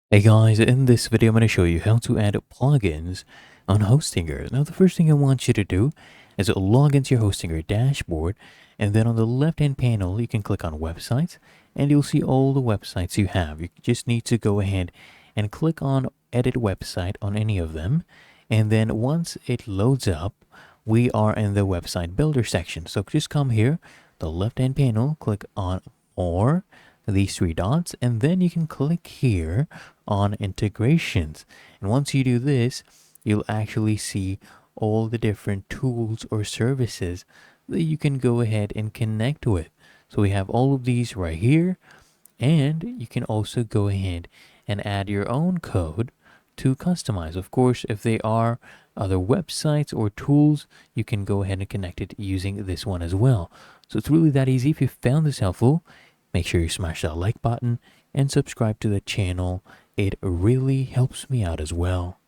Hey guys, in this video I'm going to show you how to add plugins on Hostinger. Now the first thing I want you to do is log into your Hostinger dashboard, and then on the left hand panel you can click on websites and you'll see all the websites you have. You just need to go ahead and click on edit website on any of them, and then once it loads up we are in the website builder section. So just come here, the left hand panel, click on more, these three dots, and then you can click here on integrations. And once you do this, you'll actually see all the different tools or services that you can go ahead and connect with. So we have all of these right here, and you can also go ahead and add your own code to customize. Of course, if they are other websites or tools, you can go ahead and connect it using this one as well. So it's really that easy. If you found this helpful, make sure you smash that like button and subscribe to the channel. It really helps me out as well.